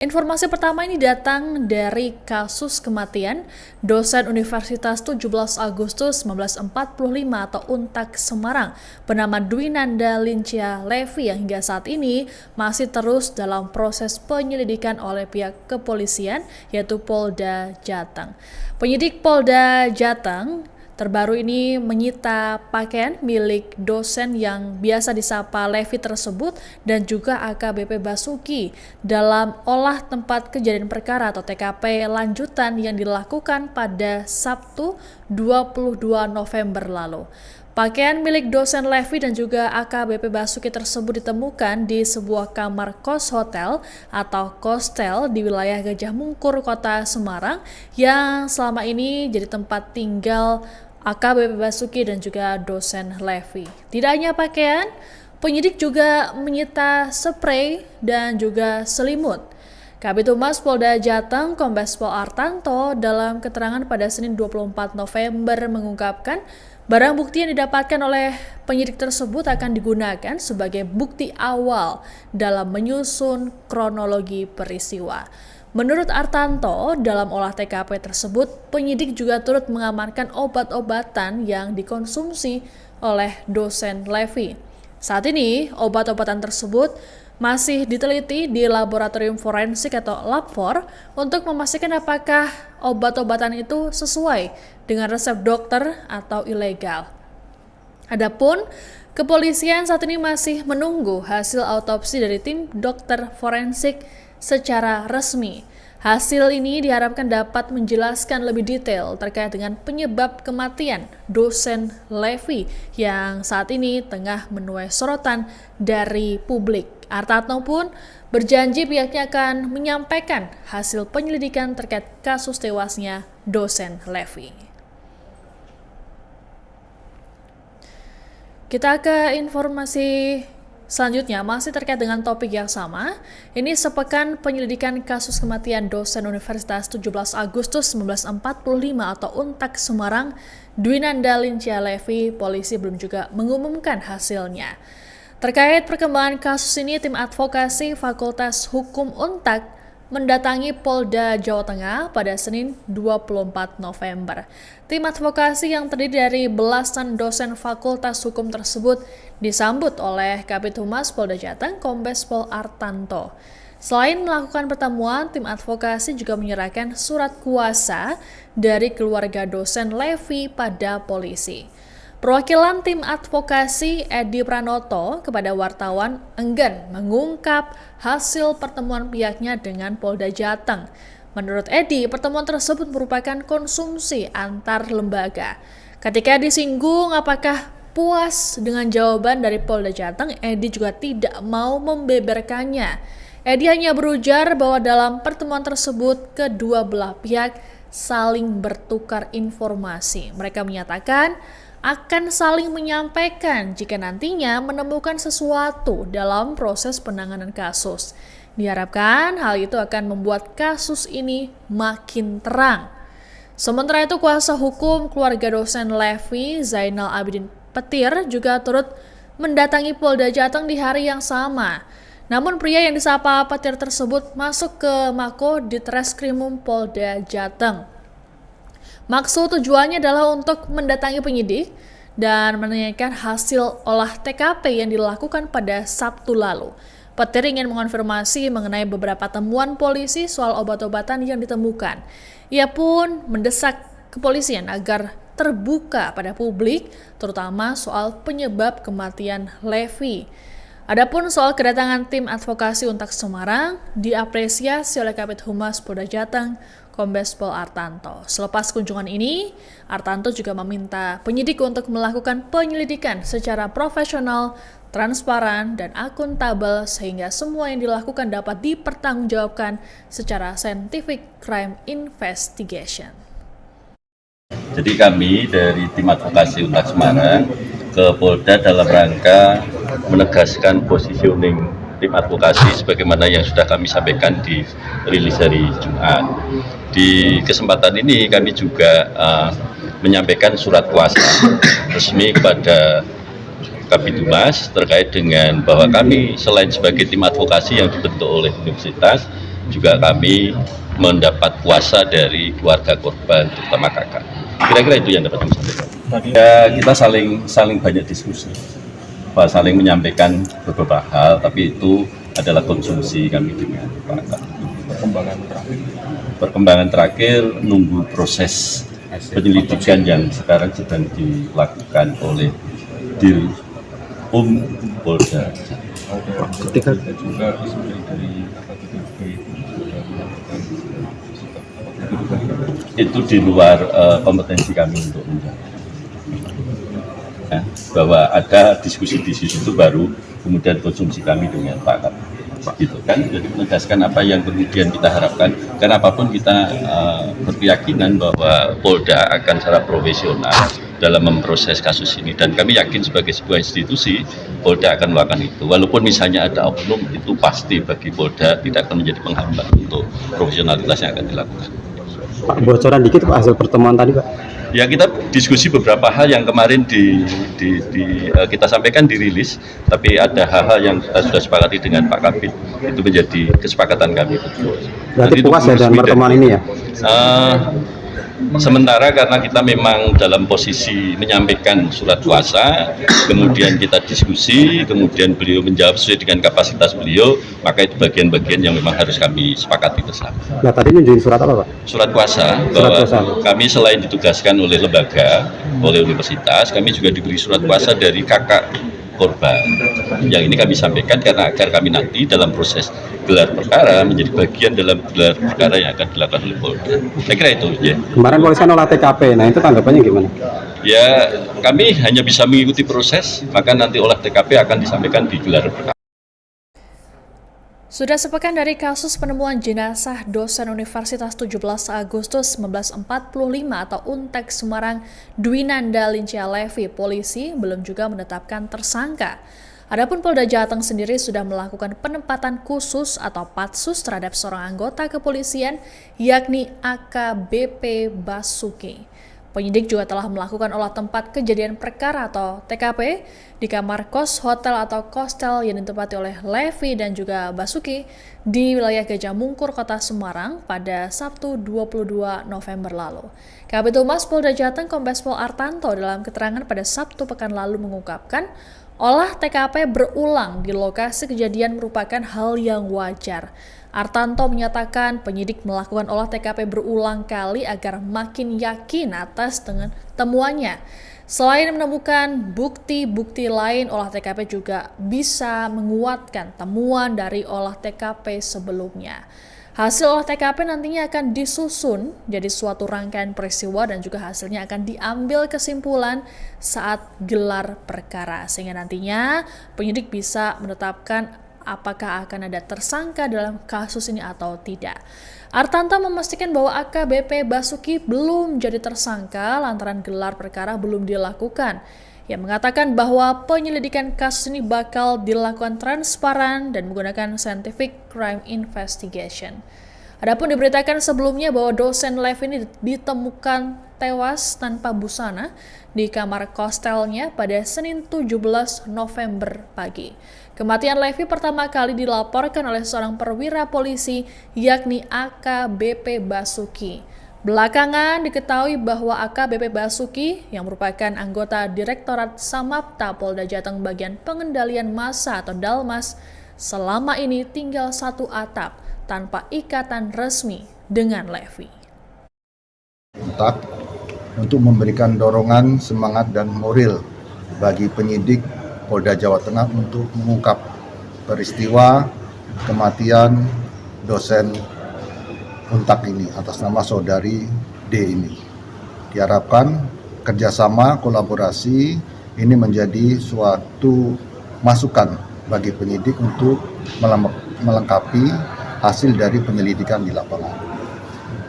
Informasi pertama ini datang dari kasus kematian dosen Universitas 17 Agustus 1945 atau UNTAK Semarang bernama Dwinanda Lincia Levi yang hingga saat ini masih terus dalam proses penyelidikan oleh pihak kepolisian yaitu Polda Jateng. Penyidik Polda Jateng terbaru ini menyita pakaian milik dosen yang biasa disapa Levi tersebut dan juga AKBP Basuki dalam olah tempat kejadian perkara atau TKP lanjutan yang dilakukan pada Sabtu 22 November lalu. Pakaian milik dosen Levi dan juga AKBP Basuki tersebut ditemukan di sebuah kamar kos hotel atau kostel di wilayah Gajah Mungkur, Kota Semarang yang selama ini jadi tempat tinggal AKBP Basuki dan juga dosen Levi. Tidak hanya pakaian, penyidik juga menyita spray dan juga selimut. Kabid Humas Polda Jateng Kombes Pol Artanto dalam keterangan pada Senin 24 November mengungkapkan barang bukti yang didapatkan oleh penyidik tersebut akan digunakan sebagai bukti awal dalam menyusun kronologi peristiwa. Menurut Artanto, dalam olah TKP tersebut, penyidik juga turut mengamankan obat-obatan yang dikonsumsi oleh dosen Levi. Saat ini, obat-obatan tersebut masih diteliti di laboratorium forensik atau LabFor untuk memastikan apakah obat-obatan itu sesuai dengan resep dokter atau ilegal. Adapun kepolisian saat ini masih menunggu hasil autopsi dari tim dokter forensik secara resmi. Hasil ini diharapkan dapat menjelaskan lebih detail terkait dengan penyebab kematian dosen Levi yang saat ini tengah menuai sorotan dari publik. Artanto pun berjanji pihaknya akan menyampaikan hasil penyelidikan terkait kasus tewasnya dosen Levi. Kita ke informasi selanjutnya, masih terkait dengan topik yang sama. Ini sepekan penyelidikan kasus kematian dosen Universitas 17 Agustus 1945 atau UNTAK Semarang, Dwinanda Lincia Levi, polisi belum juga mengumumkan hasilnya. Terkait perkembangan kasus ini, tim advokasi Fakultas Hukum UNTAK mendatangi Polda Jawa Tengah pada Senin 24 November. Tim advokasi yang terdiri dari belasan dosen Fakultas Hukum tersebut disambut oleh Kabid Humas Polda Jateng Kombes Pol Artanto. Selain melakukan pertemuan, tim advokasi juga menyerahkan surat kuasa dari keluarga dosen Levi pada polisi. Perwakilan tim advokasi Edi Pranoto kepada wartawan enggan mengungkap hasil pertemuan pihaknya dengan Polda Jateng. Menurut Edi, pertemuan tersebut merupakan konsumsi antar lembaga. Ketika disinggung apakah puas dengan jawaban dari Polda Jateng, Edi juga tidak mau membeberkannya. Edi hanya berujar bahwa dalam pertemuan tersebut kedua belah pihak saling bertukar informasi. Mereka menyatakan akan saling menyampaikan jika nantinya menemukan sesuatu dalam proses penanganan kasus. Diharapkan hal itu akan membuat kasus ini makin terang. Sementara itu, kuasa hukum keluarga dosen Levi, Zainal Abidin Petir, juga turut mendatangi Polda Jateng di hari yang sama. Namun pria yang disapa Petir tersebut masuk ke Mako di Treskrimum Polda Jateng. Maksud tujuannya adalah untuk mendatangi penyidik dan menanyakan hasil olah TKP yang dilakukan pada Sabtu lalu. Petir ingin mengonfirmasi mengenai beberapa temuan polisi soal obat-obatan yang ditemukan. Ia pun mendesak kepolisian agar terbuka pada publik, terutama soal penyebab kematian Levi. Adapun soal kedatangan tim advokasi UNTAK Semarang diapresiasi oleh Kabid Humas Polda Jateng Kombes Pol Artanto. Selepas kunjungan ini, Artanto juga meminta penyidik untuk melakukan penyelidikan secara profesional, transparan, dan akuntabel sehingga semua yang dilakukan dapat dipertanggungjawabkan secara scientific crime investigation. Jadi kami dari tim advokasi UNTAK Semarang ke Polda dalam rangka menegaskan positioning tim advokasi sebagaimana yang sudah kami sampaikan di rilis hari Jumat. Di kesempatan ini kami juga menyampaikan surat kuasa resmi kepada Kabid Humas terkait dengan bahwa kami selain sebagai tim advokasi yang dibentuk oleh universitas, juga kami mendapat kuasa dari keluarga korban, terutama kakak. Kira-kira itu yang dapat kami sampaikan. Ya, kita saling banyak diskusi, saling menyampaikan beberapa hal, tapi itu adalah konsumsi kami dengan kakak. Perkembangan terakhir nunggu proses penyelidikan yang sekarang sedang dilakukan oleh Dir Polda. Ketika itu di luar kompetensi kami untuk menjawab. Ya, bahwa ada diskusi di situ baru kemudian konsumsi kami dengan Pak Kap. Gitu kan, jadi menegaskan apa yang kemudian kita harapkan, karena apapun kita berkeyakinan bahwa Polda akan secara profesional dalam memproses kasus ini, dan kami yakin sebagai sebuah institusi Polda akan melakukan itu, walaupun misalnya ada oknum, itu pasti bagi Polda tidak akan menjadi penghambat untuk profesionalitas yang akan dilakukan. Pak, bocoran dikit Pak hasil pertemuan tadi Pak. Ya, kita diskusi beberapa hal yang kemarin kita sampaikan dirilis, tapi ada hal-hal yang kita sudah sepakati dengan Pak Kabid, itu menjadi kesepakatan kami betul. Berarti puas ya dengan pertemuan ini ya? Sementara karena kita memang dalam posisi menyampaikan surat kuasa, kemudian kita diskusi, kemudian beliau menjawab sesuai dengan kapasitas beliau, maka itu bagian-bagian yang memang harus kami sepakati bersama. Nah tadi nunjukin surat apa Pak? Surat kuasa, bahwa kami selain ditugaskan oleh lembaga, oleh universitas, kami juga diberi surat kuasa dari kakak korban. Yang ini kami sampaikan karena agar kami nanti dalam proses gelar perkara menjadi bagian dalam gelar perkara yang akan dilakukan oleh Polda. Saya kira itu ya. Kemarin polisi kan olah TKP, nah itu tanggapannya gimana? Ya, kami hanya bisa mengikuti proses, maka nanti olah TKP akan disampaikan di gelar perkara. Sudah sepekan dari kasus penemuan jenazah dosen Universitas 17 Agustus 1945 atau Untek Semarang Dwinanda Lincia Levi, polisi belum juga menetapkan tersangka. Adapun Polda Jateng sendiri sudah melakukan penempatan khusus atau patsus terhadap seorang anggota kepolisian yakni AKBP Basuki. Penyidik juga telah melakukan olah tempat kejadian perkara atau TKP di kamar kos hotel atau kostel yang ditempati oleh Levi dan juga Basuki di wilayah Gajah Mungkur, Kota Semarang pada Sabtu 22 November lalu. Kabid Humas Polda Jateng Kombes Pol Artanto dalam keterangan pada Sabtu pekan lalu mengungkapkan olah TKP berulang di lokasi kejadian merupakan hal yang wajar. Artanto menyatakan penyidik melakukan olah TKP berulang kali agar makin yakin atas dengan temuannya. Selain menemukan bukti-bukti lain, olah TKP juga bisa menguatkan temuan dari olah TKP sebelumnya. Hasil olah TKP nantinya akan disusun jadi suatu rangkaian peristiwa dan juga hasilnya akan diambil kesimpulan saat gelar perkara. Sehingga nantinya penyidik bisa menetapkan apakah akan ada tersangka dalam kasus ini atau tidak. Artanto memastikan bahwa AKBP Basuki belum jadi tersangka lantaran gelar perkara belum dilakukan. Ia mengatakan bahwa penyelidikan kasus ini bakal dilakukan transparan dan menggunakan scientific crime investigation. Adapun diberitakan sebelumnya bahwa dosen Levi ini ditemukan tewas tanpa busana di kamar kostelnya pada Senin 17 November pagi. Kematian Levi pertama kali dilaporkan oleh seorang perwira polisi yakni AKBP Basuki. Belakangan diketahui bahwa AKBP Basuki yang merupakan anggota Direktorat Samapta Polda Jateng bagian pengendalian massa atau Dalmas selama ini tinggal satu atap tanpa ikatan resmi dengan Levi. Untuk memberikan dorongan, semangat, dan moral bagi penyidik Polda Jawa Tengah untuk mengungkap peristiwa kematian dosen Untak ini atas nama saudari D ini. Diharapkan kerjasama, kolaborasi ini menjadi suatu masukan bagi penyidik untuk melengkapi hasil dari penyelidikan di lapangan.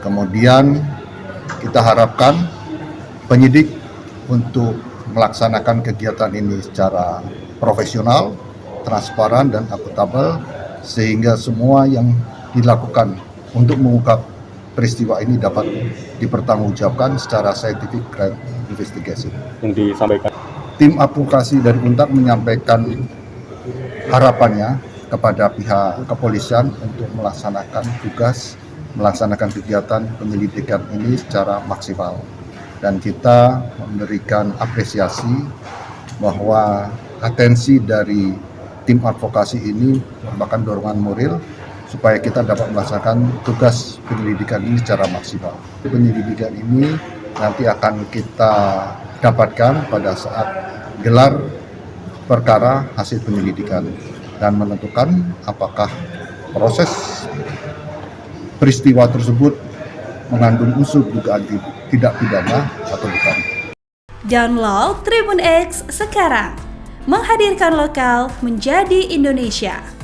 Kemudian kita harapkan penyidik untuk melaksanakan kegiatan ini secara profesional, transparan, dan akuntabel sehingga semua yang dilakukan untuk mengungkap peristiwa ini dapat dipertanggungjawabkan secara scientific crime investigation. Yang disampaikan Tim advokasi dari Untak menyampaikan harapannya kepada pihak kepolisian untuk melaksanakan tugas, melaksanakan kegiatan penyelidikan ini secara maksimal. Dan kita memberikan apresiasi bahwa atensi dari tim advokasi ini merupakan dorongan moral supaya kita dapat melaksanakan tugas penyelidikan ini secara maksimal. Penyelidikan ini nanti akan kita dapatkan pada saat gelar perkara hasil penyelidikan dan menentukan apakah proses peristiwa tersebut mengandung unsur dugaan tidak pidana atau bukan. Download Tribun X sekarang, menghadirkan lokal menjadi Indonesia.